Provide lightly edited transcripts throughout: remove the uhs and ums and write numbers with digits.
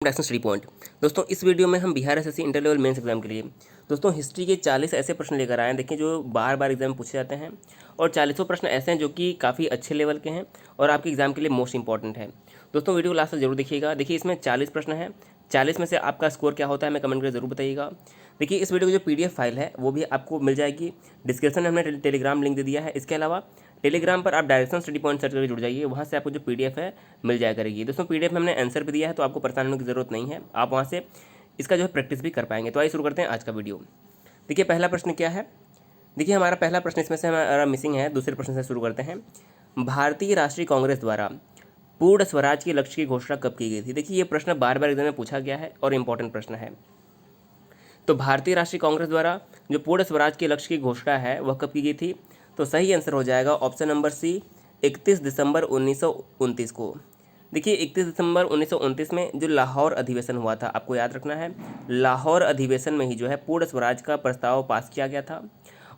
Direction study point. दोस्तों इस video में हम Bihar SSC inter level mains exam के लिए दोस्तों हिस्ट्री के 40 ऐसे प्रश्न लेकर आए हैं। देखिए जो बार बार एग्जाम में पूछे जाते हैं और 40 प्रश्न ऐसे हैं जो कि काफ़ी अच्छे लेवल के हैं और आपके एग्जाम के लिए मोस्ट इंपॉर्टेंट है। दोस्तों वीडियो लास्ट तक जरूर देखिएगा। देखिए इसमें 40 प्रश्न हैं, 40 में से आपका स्कोर क्या होता है हमें कमेंट करके जरूर बताइएगा। देखिए इस वीडियो की जो PDF फाइल है वो भी आपको मिल जाएगी, डिस्क्रिप्शन में हमने टेलीग्राम लिंक दे दिया है। इसके अलावा टेलीग्राम पर आप डायरेक्शन स्टडी पॉइंट सर्च करके जुड़ जाइए, वहाँ से आपको जो PDF है मिल जाया करेगी। दोस्तों PDF में हमने आंसर भी दिया है तो आपको परेशान होने की ज़रूरत नहीं है, आप वहाँ से इसका जो है प्रैक्टिस भी कर पाएंगे। तो आइए शुरू करते हैं आज का वीडियो। देखिए पहला प्रश्न क्या है। देखिए हमारा पहला प्रश्न इसमें से हमारा मिसिंग है। दूसरे प्रश्न से शुरू करते हैं। भारतीय राष्ट्रीय कांग्रेस द्वारा पूर्ण स्वराज के लक्ष्य की घोषणा कब की गई थी। देखिए ये प्रश्न बार बार एग्जाम में पूछा गया है और इंपॉर्टेंट प्रश्न है। तो भारतीय राष्ट्रीय कांग्रेस द्वारा जो पूर्ण स्वराज के लक्ष्य की घोषणा है वह कब की गई थी। तो सही आंसर हो जाएगा ऑप्शन नंबर सी, 31 दिसंबर 1929 को। देखिए 31 दिसंबर 1929 में जो लाहौर अधिवेशन हुआ था, आपको याद रखना है, लाहौर अधिवेशन में ही जो है पूर्ण स्वराज का प्रस्ताव पास किया गया था।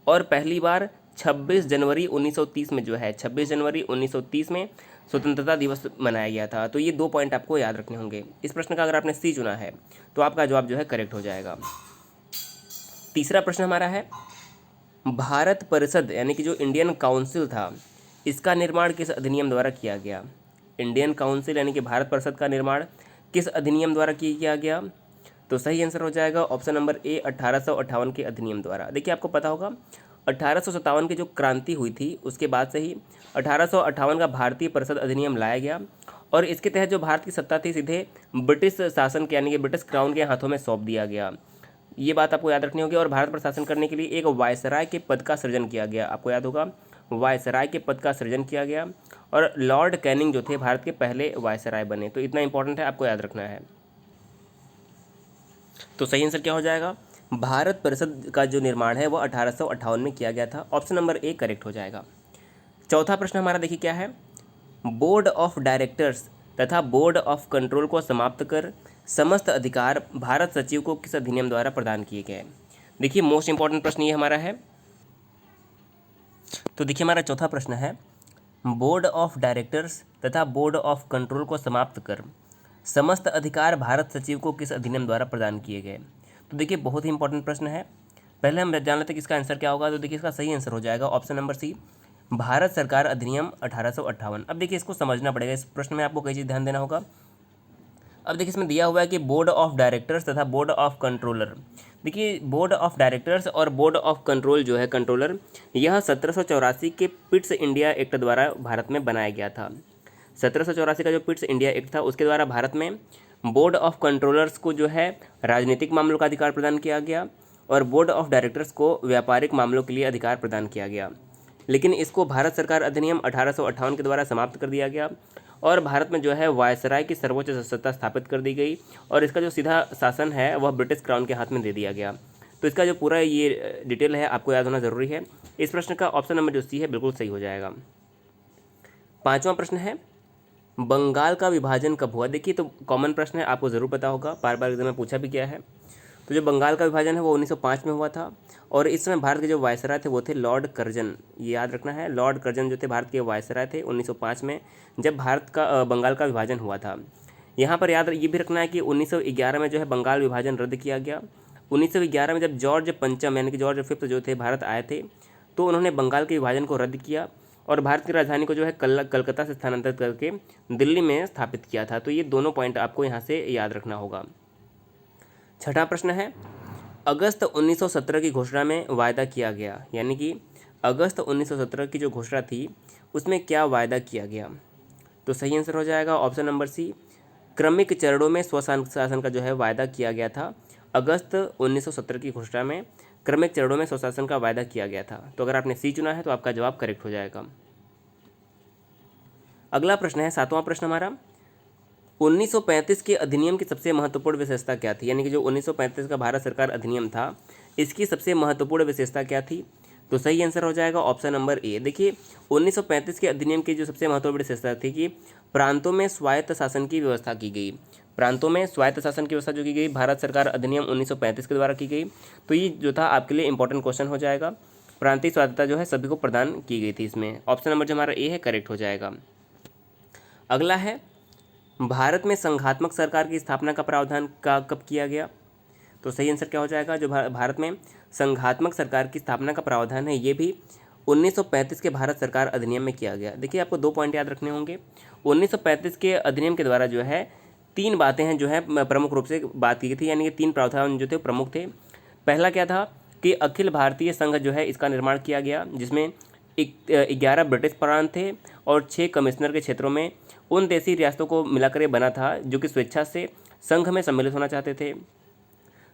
और पहली बार 26 जनवरी 1930 में जो है 26 जनवरी 1930 में स्वतंत्रता दिवस मनाया गया था। तो ये 2 पॉइंट आपको याद रखने होंगे। इस प्रश्न का अगर आपने सी चुना है तो आपका जवाब जो है करेक्ट हो जाएगा। तीसरा प्रश्न हमारा है, भारत परिषद यानी कि जो इंडियन काउंसिल था इसका निर्माण किस अधिनियम द्वारा किया गया। इंडियन काउंसिल यानी कि भारत परिषद का निर्माण किस अधिनियम द्वारा किया गया। तो सही आंसर हो जाएगा ऑप्शन नंबर ए, 1858 के अधिनियम द्वारा। देखिए आपको पता होगा 1857 की जो क्रांति हुई थी उसके बाद से ही 1858 का भारतीय परिषद अधिनियम लाया गया और इसके तहत जो भारत की सत्ता थी सीधे ब्रिटिश शासन के यानी कि ब्रिटिश क्राउन के हाथों में सौंप दिया गया। ये बात आपको याद रखनी होगी। और भारत पर शासन करने के लिए एक वायसराय के पद का सृजन किया गया, आपको याद होगा वायसराय के पद का सृजन किया गया और लॉर्ड कैनिंग जो थे भारत के पहले वायसराय बने। तो इतना इंपॉर्टेंट है, आपको याद रखना है। तो सही आंसर क्या हो जाएगा, भारत परिषद का जो निर्माण है वह 1858 में किया गया था। ऑप्शन नंबर ए करेक्ट हो जाएगा। चौथा प्रश्न हमारा देखिए क्या है, बोर्ड ऑफ डायरेक्टर्स तथा बोर्ड ऑफ कंट्रोल को समाप्त कर समस्त अधिकार भारत सचिव को किस अधिनियम द्वारा प्रदान किए गए। देखिए मोस्ट इंपॉर्टेंट प्रश्न ये हमारा है। तो देखिए हमारा चौथा प्रश्न है, बोर्ड ऑफ डायरेक्टर्स तथा बोर्ड ऑफ कंट्रोल को समाप्त कर समस्त अधिकार भारत सचिव को किस अधिनियम द्वारा प्रदान किए गए। तो देखिए बहुत ही इंपॉर्टेंट प्रश्न है। पहले हम जान लेते हैं कि इसका आंसर क्या होगा। तो देखिए इसका सही आंसर हो जाएगा ऑप्शन नंबर सी, भारत सरकार अधिनियम 1858। अब देखिए इसको समझना पड़ेगा, इस प्रश्न में आपको कई चीज़ ध्यान देना होगा। अब देखिए इसमें दिया हुआ है कि बोर्ड ऑफ डायरेक्टर्स तथा बोर्ड ऑफ कंट्रोलर। देखिए बोर्ड ऑफ डायरेक्टर्स और बोर्ड ऑफ कंट्रोल जो है कंट्रोलर, यह 1784 के पिट्स इंडिया एक्ट द्वारा भारत में बनाया गया था। 1784 का जो पिट्स इंडिया एक्ट था उसके द्वारा भारत में बोर्ड ऑफ कंट्रोलर्स को जो है राजनीतिक मामलों का अधिकार प्रदान किया गया और बोर्ड ऑफ डायरेक्टर्स को व्यापारिक मामलों के लिए अधिकार प्रदान किया गया। लेकिन इसको भारत सरकार अधिनियम 1858 के द्वारा समाप्त कर दिया गया और भारत में जो है वायसराय की सर्वोच्च सत्ता स्थापित कर दी गई और इसका जो सीधा शासन है वह ब्रिटिश क्राउन के हाथ में दे दिया गया। तो इसका जो पूरा ये डिटेल है आपको याद होना ज़रूरी है। इस प्रश्न का ऑप्शन नंबर जो सी है बिल्कुल सही हो जाएगा। पाँचवां प्रश्न है, बंगाल का विभाजन कब हुआ। देखिए तो कॉमन प्रश्न है, आपको ज़रूर पता होगा, बार बार एग्जाम में पूछा भी गया है। तो जो बंगाल का विभाजन है वो 1905 में हुआ था और इस समय भारत के जो वायसराय थे वो थे लॉर्ड कर्जन। ये याद रखना है, लॉर्ड कर्जन जो थे भारत के वायसराय थे 1905 में जब भारत का बंगाल का विभाजन हुआ था। यहाँ पर याद ये भी रखना है कि 1911 में जो है बंगाल विभाजन रद्द किया गया। 1911 में जब जॉर्ज पंचम यानी कि जॉर्ज फिफ्थ जो थे भारत आए थे तो उन्होंने बंगाल के विभाजन को रद्द किया और भारत की राजधानी को जो है कलकत्ता से स्थानांतरित करके दिल्ली में स्थापित किया था। तो ये दोनों पॉइंट आपको यहाँ से याद रखना होगा। छठा प्रश्न है, अगस्त 1917 की घोषणा में वायदा किया गया, यानी कि अगस्त 1917 की जो घोषणा थी उसमें क्या वायदा किया गया। तो सही आंसर हो जाएगा ऑप्शन नंबर सी, क्रमिक चरणों में स्वशासन का जो है वायदा किया गया था। अगस्त 1917 की घोषणा में क्रमिक चरणों में स्वशासन का वायदा किया गया था। तो अगर आपने सी चुना है तो आपका जवाब करेक्ट हो जाएगा। अगला प्रश्न है, सातवां प्रश्न हमारा, 1935 के अधिनियम की सबसे महत्वपूर्ण विशेषता क्या थी। यानी कि जो 1935 का भारत सरकार अधिनियम था इसकी सबसे महत्वपूर्ण विशेषता क्या थी। तो सही आंसर हो जाएगा ऑप्शन नंबर ए। देखिए 1935 के अधिनियम की जो सबसे महत्वपूर्ण विशेषता थी कि प्रांतों में स्वायत्त शासन की व्यवस्था की गई। प्रांतों में स्वायत्त शासन की व्यवस्था जो की गई भारत सरकार अधिनियम 1935 के द्वारा की गई। तो ये जो था आपके लिए इंपॉर्टेंट क्वेश्चन हो जाएगा। प्रांतीय स्वायत्तता जो है सभी को प्रदान की गई थी इसमें। ऑप्शन नंबर जो हमारा ए है करेक्ट हो जाएगा। अगला है, भारत में संघात्मक सरकार की स्थापना का प्रावधान कब किया गया? तो सही आंसर क्या हो जाएगा? जो भारत में संघात्मक सरकार की स्थापना का प्रावधान है ये भी 1935 के भारत सरकार अधिनियम में किया गया। देखिए आपको 2 पॉइंट याद रखने होंगे। 1935 के अधिनियम के द्वारा जो है 3 बातें हैं जो है प्रमुख रूप से बात की गई थी, यानी कि 3 प्रावधान जो थे प्रमुख थे। पहला क्या था कि अखिल भारतीय संघ जो है इसका निर्माण किया गया, जिसमें 11 ब्रिटिश प्रांत थे और 6 कमिश्नर के क्षेत्रों में उन देशी रियासतों को मिलाकर ये बना था जो कि स्वेच्छा से संघ में सम्मिलित होना चाहते थे।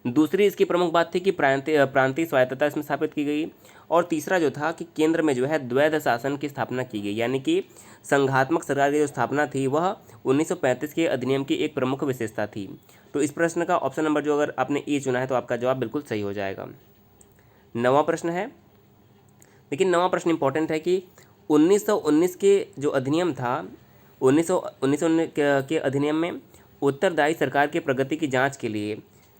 दूसरी इसकी प्रमुख बात थी कि प्रांतीय स्वायत्तता इसमें स्थापित की गई। और तीसरा जो था कि केंद्र में जो है द्वैध शासन की स्थापना की गई, यानी कि संघात्मक सरकार की जो स्थापना थी वह 1935 के अधिनियम की एक प्रमुख विशेषता थी। तो इस प्रश्न का ऑप्शन नंबर जो अगर आपने ए चुना है तो आपका जवाब बिल्कुल सही हो जाएगा। 9वां प्रश्न है, लेकिन 9वां प्रश्न इंपॉर्टेंट है कि 1919 के जो अधिनियम था 1919 के अधिनियम में उत्तरदायी सरकार की प्रगति की जांच के लिए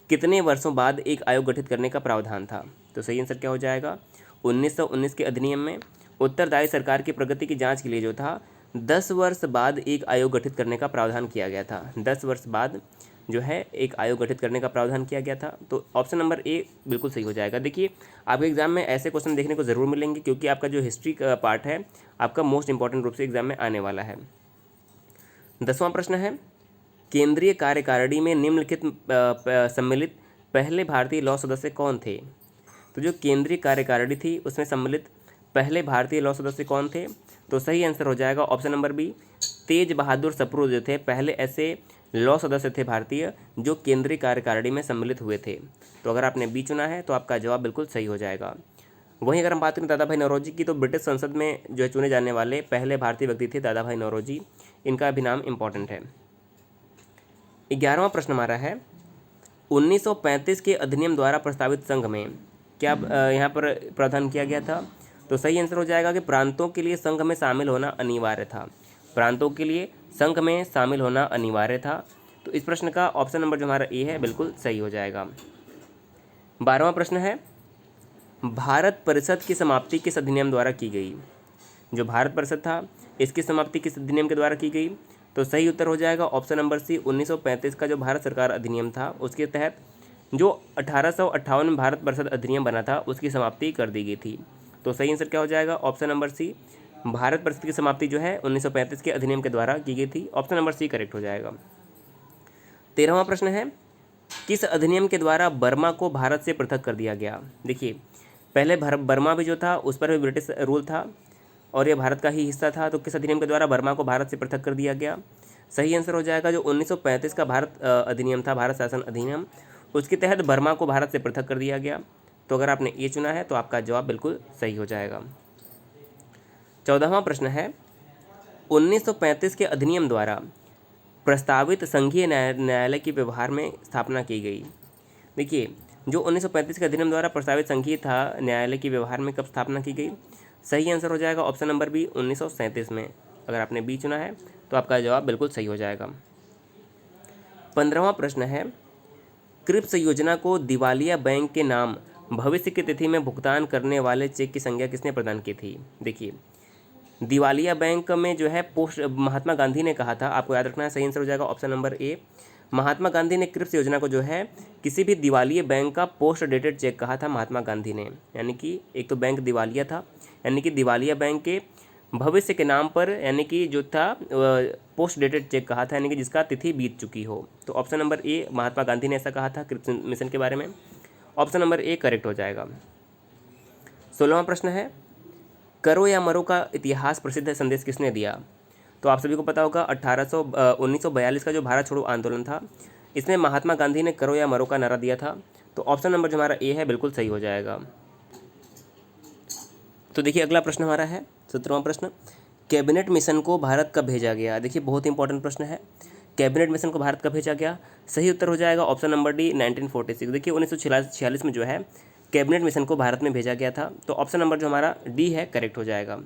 कितने वर्षों बाद एक आयोग गठित करने का प्रावधान था? तो सही आंसर क्या हो जाएगा? 1919 के अधिनियम में उत्तरदायी सरकार की प्रगति की जांच के लिए जो था 10 वर्ष बाद एक आयोग गठित करने का प्रावधान किया गया था। 10 वर्ष बाद जो है एक आयोग गठित करने का प्रावधान किया गया था। तो ऑप्शन नंबर ए बिल्कुल सही हो जाएगा। देखिए आपके एग्जाम में ऐसे क्वेश्चन देखने को ज़रूर मिलेंगे, क्योंकि आपका जो हिस्ट्री का पार्ट है आपका मोस्ट इंपॉर्टेंट रूप से एग्जाम में आने वाला है। 10वां प्रश्न है, केंद्रीय कार्यकारिणी में निम्नलिखित सम्मिलित पहले भारतीय लॉ सदस्य कौन थे? तो जो केंद्रीय कार्यकारिणी थी उसमें सम्मिलित पहले भारतीय लॉ सदस्य कौन थे? तो सही आंसर हो जाएगा ऑप्शन नंबर बी, तेज बहादुर सप्रू जो थे पहले ऐसे लॉ सदस्य थे भारतीय जो केंद्रीय कार्यकारिणी में सम्मिलित हुए थे। तो अगर आपने बी चुना है तो आपका जवाब बिल्कुल सही हो जाएगा। वहीं अगर हम बात करें दादा भाई नौरोजी की, तो ब्रिटिश संसद में जो है चुने जाने वाले पहले भारतीय व्यक्ति थे दादा भाई नौरोजी। इनका भी नाम इम्पॉर्टेंट है। 11वां प्रश्न हमारा है, 1935 के अधिनियम द्वारा प्रस्तावित संघ में क्या यहाँ पर प्रावधान किया गया था? तो सही आंसर हो जाएगा कि प्रांतों के लिए संघ में शामिल होना अनिवार्य था। प्रांतों के लिए संघ में शामिल होना अनिवार्य था। तो इस प्रश्न का ऑप्शन नंबर जो हमारा ए है बिल्कुल सही हो जाएगा। 12वां प्रश्न है, भारत परिषद की समाप्ति किस अधिनियम द्वारा की गई? जो भारत परिषद था इसकी समाप्ति किस अधिनियम के द्वारा की गई? तो सही उत्तर हो जाएगा ऑप्शन नंबर सी, 1935 का जो भारत सरकार अधिनियम था उसके तहत जो 1858 में भारत परिषद अधिनियम बना था उसकी समाप्ति कर दी गई थी। तो सही आंसर क्या हो जाएगा? ऑप्शन नंबर सी, भारत परिषद की समाप्ति जो है 1935 के अधिनियम के द्वारा की गई थी। ऑप्शन नंबर सी करेक्ट हो जाएगा। 13वां प्रश्न है, किस अधिनियम के द्वारा बर्मा को भारत से पृथक कर दिया गया? देखिए पहले बर्मा भी जो था उस पर भी ब्रिटिश रूल था और यह भारत का ही हिस्सा था। तो किस अधिनियम के द्वारा बर्मा को भारत से पृथक कर दिया गया? सही आंसर हो जाएगा जो 1935 का भारत अधिनियम था, भारत शासन अधिनियम, उसके तहत बर्मा को भारत से पृथक कर दिया गया। तो अगर आपने ये चुना है तो आपका जवाब बिल्कुल सही हो जाएगा। 14वां प्रश्न है, 1935 के अधिनियम द्वारा प्रस्तावित संघीय न्यायालय की व्यवहार में स्थापना की गई। देखिए जो 1935 के अधिनियम द्वारा प्रस्तावित संघीय था न्यायालय की व्यवहार में कब स्थापना की गई? सही आंसर हो जाएगा ऑप्शन नंबर बी, 1937 में। अगर आपने बी चुना है तो आपका जवाब बिल्कुल सही हो जाएगा। 15वां प्रश्न है, क्रिप्स योजना को दिवालिया बैंक के नाम भविष्य की तिथि में भुगतान करने वाले चेक की संज्ञा किसने प्रदान की थी? देखिए दिवालिया बैंक में जो है पोस्ट महात्मा गांधी ने कहा था, आपको याद रखना है। सही आंसर हो जाएगा option number A, Mahatma Gandhi ने क्रिप्स योजना को जो है किसी भी दिवालिया बैंक का पोस्ट डेटेड चेक कहा था महात्मा गांधी ने। यानी कि एक तो बैंक दिवालिया था, यानी कि दिवालिया बैंक के भविष्य के नाम पर, यानी कि जो था पोस्ट डेटेड चेक कहा था, यानी कि जिसका तिथि बीत चुकी हो। तो option number A, Mahatma Gandhi ने ऐसा कहा था क्रिप्स मिशन के बारे में। ऑप्शन नंबर ए करेक्ट हो जाएगा। 16वां प्रश्न है, करो या मरो का इतिहास प्रसिद्ध संदेश किसने दिया? तो आप सभी को पता होगा 1942 का जो भारत छोड़ो आंदोलन था इसमें महात्मा गांधी ने करो या मरो का नारा दिया था। तो ऑप्शन नंबर जो हमारा ए है बिल्कुल सही हो जाएगा। तो देखिए अगला प्रश्न हमारा है 17वां प्रश्न, कैबिनेट मिशन को भारत कब भेजा गया? देखिए बहुत इंपॉर्टेंट प्रश्न है, कैबिनेट मिशन को भारत कब भेजा गया? सही उत्तर हो जाएगा ऑप्शन नंबर डी, 1946। देखिए 1946 में जो है कैबिनेट मिशन को भारत में भेजा गया था। तो ऑप्शन नंबर जो हमारा डी है करेक्ट हो जाएगा।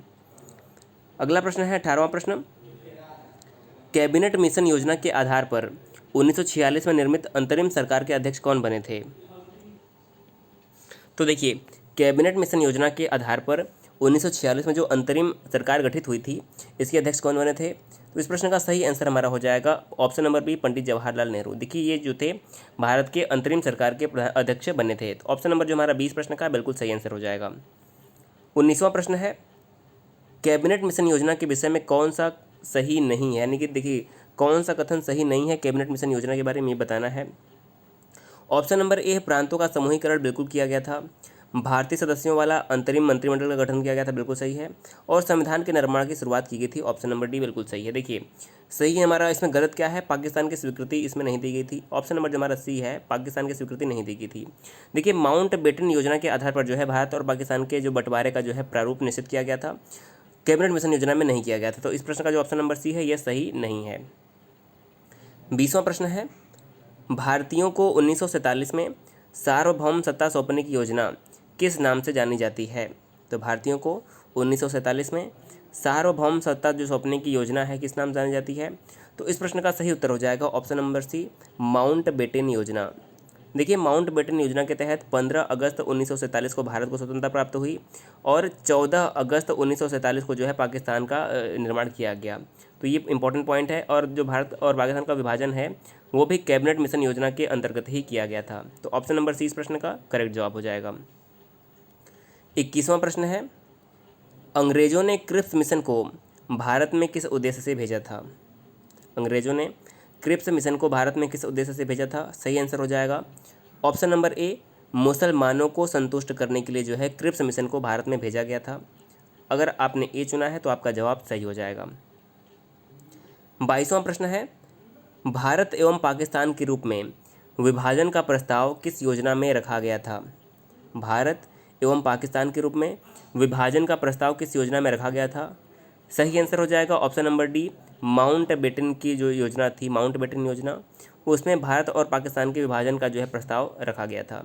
अगला प्रश्न है 18वां प्रश्न, कैबिनेट मिशन योजना के आधार पर 1946 में निर्मित अंतरिम सरकार के अध्यक्ष कौन बने थे? तो देखिए कैबिनेट मिशन योजना के आधार पर 1946 में जो अंतरिम सरकार गठित हुई थी इसके अध्यक्ष कौन बने थे? तो इस प्रश्न का सही आंसर हमारा हो जाएगा option number B, Pandit Jawaharlal Nehru. देखिए ये जो थे भारत के अंतरिम सरकार के अध्यक्ष बने थे। तो ऑप्शन नंबर जो हमारा 20 प्रश्न का बिल्कुल सही आंसर हो जाएगा। 19वां प्रश्न है, कैबिनेट मिशन योजना के विषय में कौन सा सही नहीं है, यानी कि देखिए कौन सा कथन सही नहीं है कैबिनेट मिशन योजना के बारे में ये बताना है। ऑप्शन नंबर ए, प्रांतों का समूहीकरण बिल्कुल किया गया था। भारतीय सदस्यों वाला अंतरिम मंत्रिमंडल का गठन किया गया था, बिल्कुल सही है। और संविधान के निर्माण की शुरुआत की गई थी, ऑप्शन नंबर डी बिल्कुल सही है। देखिए सही है हमारा, इसमें गलत क्या है, पाकिस्तान की स्वीकृति इसमें नहीं दी गई थी। ऑप्शन नंबर जो हमारा सी है, पाकिस्तान की स्वीकृति नहीं दी गई थी। देखिए माउंट बेटन योजना के आधार पर जो है भारत और पाकिस्तान के जो बंटवारे का जो है प्रारूप निश्चित किया गया था, कैबिनेट मिशन योजना में नहीं किया गया था। तो इस प्रश्न का जो ऑप्शन नंबर सी है यह सही नहीं है। 20वां प्रश्न है, भारतीयों को 1947 में सार्वभौम सत्ता सौंपने की योजना किस नाम से जानी जाती है। तो भारतीयों को 1947 में सार्वभौम सत्ता जो सौंपने की योजना है किस नाम से जानी जाती है। तो इस प्रश्न का सही उत्तर हो जाएगा option number C, Mountbatten योजना। देखिए माउंट बेटन योजना के तहत 15 अगस्त 1947 को भारत को स्वतंत्रता प्राप्त हुई और 14 अगस्त 1947 को जो है पाकिस्तान का निर्माण किया गया। तो ये इंपॉर्टेंट पॉइंट है। और जो भारत और पाकिस्तान का विभाजन है वो भी कैबिनेट मिशन योजना के अंतर्गत ही किया गया था। तो ऑप्शन नंबर सी इस प्रश्न का करेक्ट जवाब हो जाएगा। 21वां प्रश्न है, अंग्रेजों ने क्रिप्स मिशन को भारत में किस उद्देश्य से भेजा था। अंग्रेजों ने क्रिप्स मिशन को भारत में किस उद्देश्य से भेजा था। सही आंसर हो जाएगा ऑप्शन नंबर ए, मुसलमानों को संतुष्ट करने के लिए जो है क्रिप्स मिशन को भारत में भेजा गया था। अगर आपने ए चुना है तो आपका जवाब सही हो जाएगा। 22वां प्रश्न है, भारत एवं पाकिस्तान के रूप में विभाजन का प्रस्ताव किस योजना में रखा गया था। भारत एवं पाकिस्तान के रूप में विभाजन का प्रस्ताव किस योजना में रखा गया था। सही आंसर हो जाएगा option number D, Mountbatten की जो योजना थी, माउंट बेटन योजना, उसमें भारत और पाकिस्तान के विभाजन का जो है प्रस्ताव रखा गया था।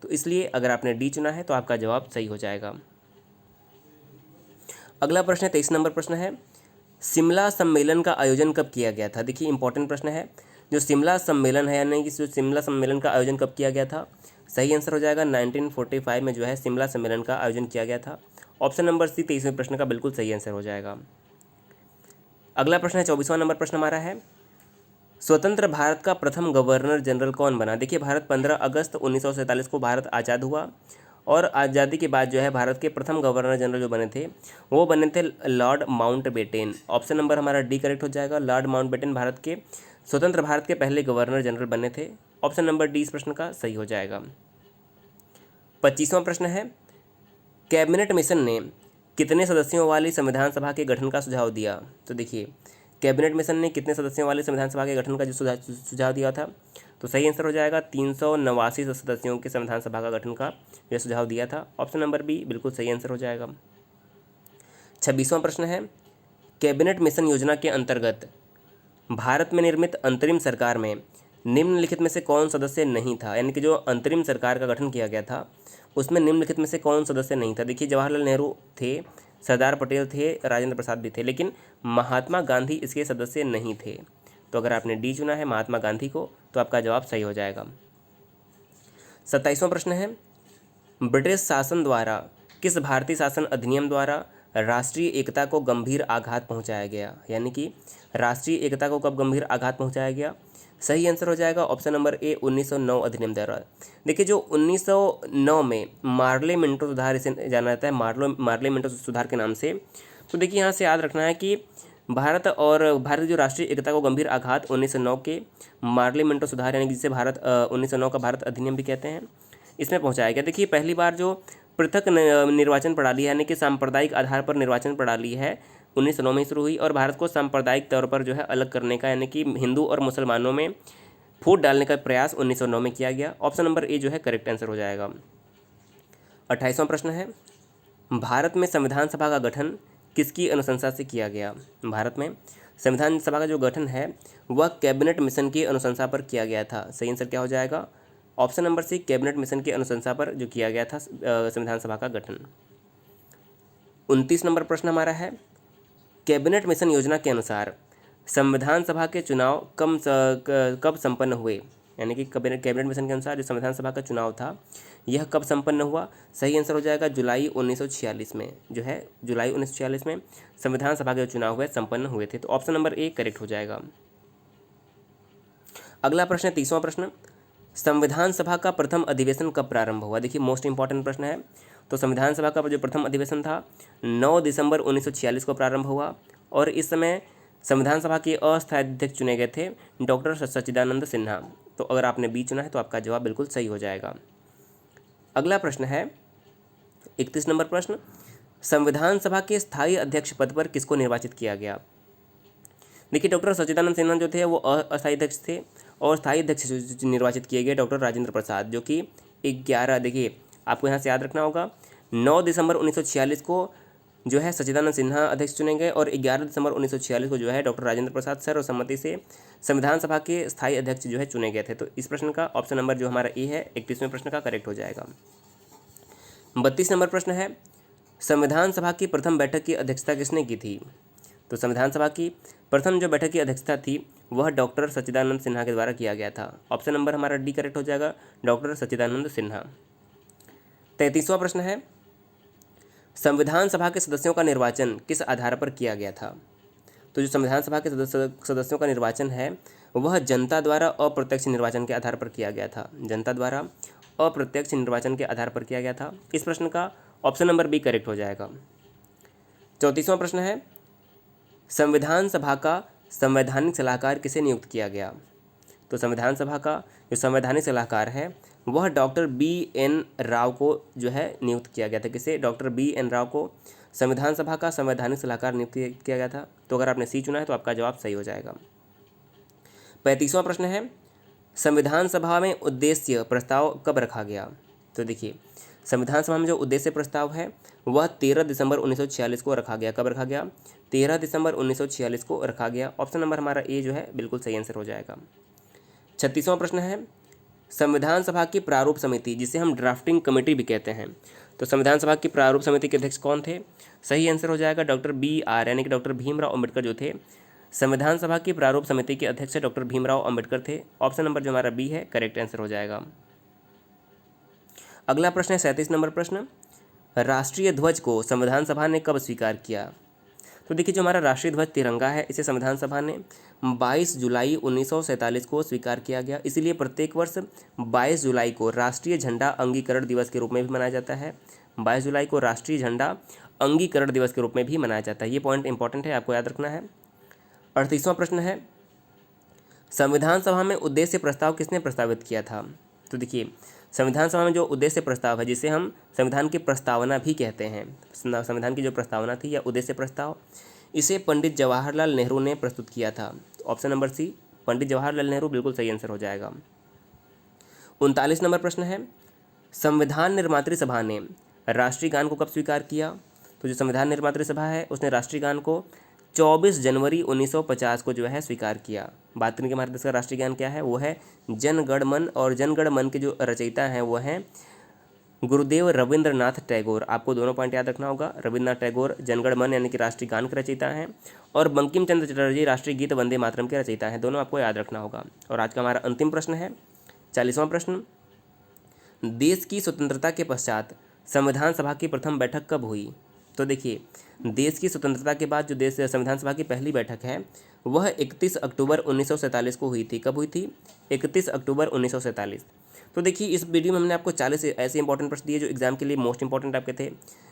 तो इसलिए अगर आपने डी चुना है तो आपका जवाब सही हो जाएगा। अगला प्रश्न 23 नंबर प्रश्न है, शिमला सम्मेलन का आयोजन कब किया गया था। देखिए इंपॉर्टेंट प्रश्न है, जो शिमला सम्मेलन है यानी कि जो शिमला सम्मेलन का आयोजन कब किया गया था। सही आंसर हो जाएगा 1945 में जो है शिमला सम्मेलन का आयोजन किया गया था। ऑप्शन नंबर सी 23वें प्रश्न का बिल्कुल सही आंसर हो जाएगा। अगला प्रश्न है 24वां नंबर प्रश्न हमारा है, स्वतंत्र भारत का प्रथम गवर्नर जनरल कौन बना। देखिए भारत 15 अगस्त 1947 को भारत आज़ाद हुआ और आज़ादी के बाद जो है भारत के प्रथम गवर्नर जनरल जो बने थे वो बने थे Lord Mountbatten. Option number हमारा डी करेक्ट हो जाएगा, लॉर्ड माउंट बेटन भारत के स्वतंत्र भारत के पहले गवर्नर जनरल बने थे। ऑप्शन नंबर डी इस प्रश्न का सही हो जाएगा। 25वां प्रश्न है, कैबिनेट मिशन ने कितने सदस्यों वाली संविधान सभा के गठन का सुझाव दिया। तो देखिए कैबिनेट मिशन ने कितने सदस्यों वाली संविधान सभा के गठन का जो सुझाव दिया था। तो सही आंसर हो जाएगा 389 सदस्यों के संविधान सभा का गठन का यह सुझाव दिया था। ऑप्शन नंबर बी बिल्कुल सही आंसर हो जाएगा। 26वां प्रश्न है, कैबिनेट मिशन योजना के अंतर्गत भारत में निर्मित अंतरिम सरकार में निम्नलिखित में से कौन सदस्य नहीं था। यानी कि जो अंतरिम सरकार का गठन किया गया था उसमें निम्नलिखित में से कौन सदस्य नहीं था। देखिए जवाहरलाल नेहरू थे, सरदार पटेल थे, राजेंद्र प्रसाद भी थे, लेकिन महात्मा गांधी इसके सदस्य नहीं थे। तो अगर आपने डी चुना है महात्मा गांधी को तो आपका जवाब सही हो जाएगा। 27वां प्रश्न है, ब्रिटिश शासन द्वारा किस भारतीय शासन अधिनियम द्वारा राष्ट्रीय एकता को गंभीर आघात पहुंचाया गया। यानी कि राष्ट्रीय एकता को कब गंभीर आघात पहुंचाया गया। सही आंसर हो जाएगा ऑप्शन नंबर ए 1909 अधिनियम द्वारा। देखिए जो 1909 में मार्ले मिंटो सुधार इसे जाना जाता है, मार्ले मिंटो सुधार के नाम से। तो देखिए यहाँ से याद रखना है कि भारत और भारत जो राष्ट्रीय एकता को गंभीर आघात 1909 के मार्ले मिंटो सुधार यानी जिसे भारत 1909 का भारत अधिनियम भी कहते हैं, इसमें पहुँचाया गया। देखिए पहली बार जो पृथक निर्वाचन प्रणाली यानी कि सांप्रदायिक आधार पर निर्वाचन प्रणाली है 1909 में शुरू हुई और भारत को सांप्रदायिक तौर पर जो है अलग करने का यानी कि हिंदू और मुसलमानों में फूट डालने का प्रयास 1909 में किया गया। ऑप्शन नंबर ए जो है करेक्ट आंसर हो जाएगा। 28वां प्रश्न है, भारत में संविधान सभा का गठन किसकी अनुशंसा से किया गया। भारत में संविधान सभा का जो गठन है वह कैबिनेट मिशन की अनुशंसा पर किया गया था। सही आंसर क्या हो जाएगा option number C, cabinet mission की अनुशंसा पर जो किया गया था संविधान सभा का गठन। 29 नंबर प्रश्न हमारा है, कैबिनेट मिशन योजना के अनुसार संविधान सभा के चुनाव कब संपन्न हुए। यानी कि कैबिनेट मिशन के अनुसार जो संविधान सभा का चुनाव था यह कब संपन्न हुआ? सही आंसर हो जाएगा जुलाई 1946 में, जो है जुलाई 1946 में संविधान सभा के जो चुनाव हुए संपन्न हुए थे। तो ऑप्शन नंबर ए करेक्ट हो जाएगा। अगला प्रश्न है 30वां प्रश्न, संविधान सभा का प्रथम अधिवेशन कब प्रारंभ हुआ? देखिए मोस्ट इंपॉर्टेंट प्रश्न है। तो संविधान सभा का जो प्रथम अधिवेशन था 9 दिसंबर 1946 को प्रारंभ हुआ और इस समय संविधान सभा के अस्थायी अध्यक्ष चुने गए थे डॉक्टर सच्चिदानंद सिन्हा। तो अगर आपने बी चुना है तो आपका जवाब बिल्कुल सही हो जाएगा। अगला प्रश्न है 31 नंबर प्रश्न, संविधान सभा के स्थायी अध्यक्ष पद पर किसको निर्वाचित किया गया? देखिए डॉक्टर सच्चिदानंद सिन्हा जो थे वो अस्थायी अध्यक्ष थे और स्थायी अध्यक्ष निर्वाचित किए गए डॉक्टर राजेंद्र प्रसाद, जो कि 11 देखिए आपको यहाँ से याद रखना होगा 9 दिसंबर 1946 को जो है सच्चिदानंद सिन्हा अध्यक्ष चुने गए और 11 दिसंबर 1946 को जो है डॉक्टर राजेंद्र प्रसाद सर्वसम्मति से संविधान सभा के स्थायी अध्यक्ष जो है चुने गए थे। तो इस प्रश्न का ऑप्शन नंबर जो हमारा ए है 31वें प्रश्न का करेक्ट हो जाएगा। 32 नंबर प्रश्न है, संविधान सभा की प्रथम बैठक की अध्यक्षता किसने की थी? तो संविधान सभा की प्रथम जो बैठक की अध्यक्षता थी वह डॉक्टर सच्चिदानंद सिन्हा के द्वारा किया गया था। ऑप्शन नंबर हमारा डी करेक्ट हो जाएगा, डॉक्टर सच्चिदानंद सिन्हा। 33वां प्रश्न है, संविधान सभा के सदस्यों का निर्वाचन किस आधार पर किया गया था? तो जो संविधान सभा के सदस्यों का निर्वाचन है वह जनता द्वारा अप्रत्यक्ष निर्वाचन के आधार पर किया गया था। जनता द्वारा अप्रत्यक्ष निर्वाचन के आधार पर किया गया था। इस प्रश्न का ऑप्शन नंबर बी करेक्ट हो जाएगा। 34वां प्रश्न है, संविधान सभा का संवैधानिक सलाहकार किसे नियुक्त किया गया? तो संविधान सभा का जो संवैधानिक सलाहकार है वह डॉक्टर बी.एन. राव को जो है नियुक्त किया गया था। किसे? Doctor BN. राव को संविधान सभा का संवैधानिक सलाहकार नियुक्त किया गया था। तो अगर आपने सी चुना है तो आपका जवाब सही हो जाएगा। 35वां प्रश्न है, संविधान सभा में उद्देश्य प्रस्ताव कब रखा गया? तो देखिए संविधान सभा में जो उद्देश्य प्रस्ताव है वह 13 दिसंबर 1946 को रखा गया। कब रखा गया? 13 दिसंबर 1946 को रखा गया। ऑप्शन नंबर हमारा ए जो है बिल्कुल सही आंसर हो जाएगा। 36वां प्रश्न है, संविधान सभा की प्रारूप समिति जिसे हम ड्राफ्टिंग कमेटी भी कहते हैं, तो संविधान सभा की प्रारूप समिति के अध्यक्ष कौन थे? सही आंसर हो जाएगा डॉक्टर बी.आर. यानी कि डॉक्टर भीमराव अंबेडकर जो थे संविधान सभा की प्रारूप समिति के अध्यक्ष डॉक्टर भीमराव अंबेडकर थे। ऑप्शन नंबर जो हमारा बी है करेक्ट आंसर हो जाएगा। अगला प्रश्न है 37 नंबर प्रश्न, राष्ट्रीय ध्वज को संविधान सभा ने कब स्वीकार किया? तो देखिए जो हमारा राष्ट्रीय ध्वज तिरंगा है इसे संविधान सभा ने 22 जुलाई 1947 को स्वीकार किया गया। इसीलिए प्रत्येक वर्ष 22 जुलाई को राष्ट्रीय झंडा अंगीकरण दिवस के रूप में भी मनाया जाता है। 22 जुलाई को राष्ट्रीय झंडा अंगीकरण दिवस के रूप में भी मनाया जाता है। ये पॉइंट इंपॉर्टेंट है, आपको याद रखना है। 38वां प्रश्न है, संविधान सभा में उद्देश्य प्रस्ताव किसने प्रस्तावित किया था? तो देखिए संविधान सभा में जो उद्देश्य प्रस्ताव है जिसे हम संविधान की प्रस्तावना भी कहते हैं, संविधान की जो प्रस्तावना थी या उद्देश्य प्रस्ताव, इसे पंडित जवाहरलाल नेहरू ने प्रस्तुत किया था। ऑप्शन नंबर सी पंडित जवाहरलाल नेहरू बिल्कुल सही आंसर हो जाएगा। 39 नंबर प्रश्न है, संविधान निर्मात्री सभा ने राष्ट्रीय गान को कब स्वीकार किया? तो जो संविधान निर्मात्री सभा है उसने राष्ट्रीय गान को 24 जनवरी 1950 को जो है स्वीकार किया। बात करें कि हमारे देश का राष्ट्रीय गान क्या है, वो है जन गण मन, और जन गण मन के जो रचयिता हैं वो हैं गुरुदेव रविंद्रनाथ टैगोर। आपको दोनों पॉइंट याद रखना होगा। रविंद्रनाथ टैगोर जनगण मन यानी कि राष्ट्रीय गान के रचयिता हैं और बंकिम चंद्र चटर्जी राष्ट्रीय गीत वंदे मातरम के रचयिता हैं। दोनों आपको याद रखना होगा। और आज का हमारा अंतिम प्रश्न है 40वां प्रश्न, देश की स्वतंत्रता के पश्चात संविधान सभा की प्रथम बैठक कब हुई? तो देखिए देश की स्वतंत्रता के बाद जो देश संविधान सभा की पहली बैठक है वह 31 अक्टूबर 1947 को हुई थी। कब हुई थी? 31 अक्टूबर 1947। तो देखिए इस वीडियो में हमने आपको 40 ऐसे इंपॉर्टेंट प्रश्न दिए जो एग्जाम के लिए मोस्ट इंपॉर्टेंट आपके थे।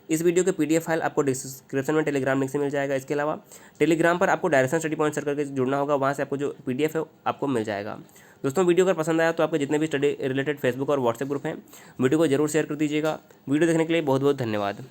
इस वीडियो के पीडीएफ फाइल आपको डिस्क्रिप्शन में टेलीग्राम लिंक से मिल जाएगा। इसके अलावा टेलीग्राम पर आपको डायरेक्शन स्टडी पॉइंट सर्कल के जुड़ना होगा, वहाँ से आपको जो पीडीएफ है आपको मिल जाएगा। दोस्तों वीडियो अगर पसंद आया तो आपके जितने भी स्टडी रिलेटेड फेसबुक और व्हाट्सएप ग्रुप हैं वीडियो को जरूर शेयर कर दीजिएगा। वीडियो देखने के लिए बहुत बहुत धन्यवाद।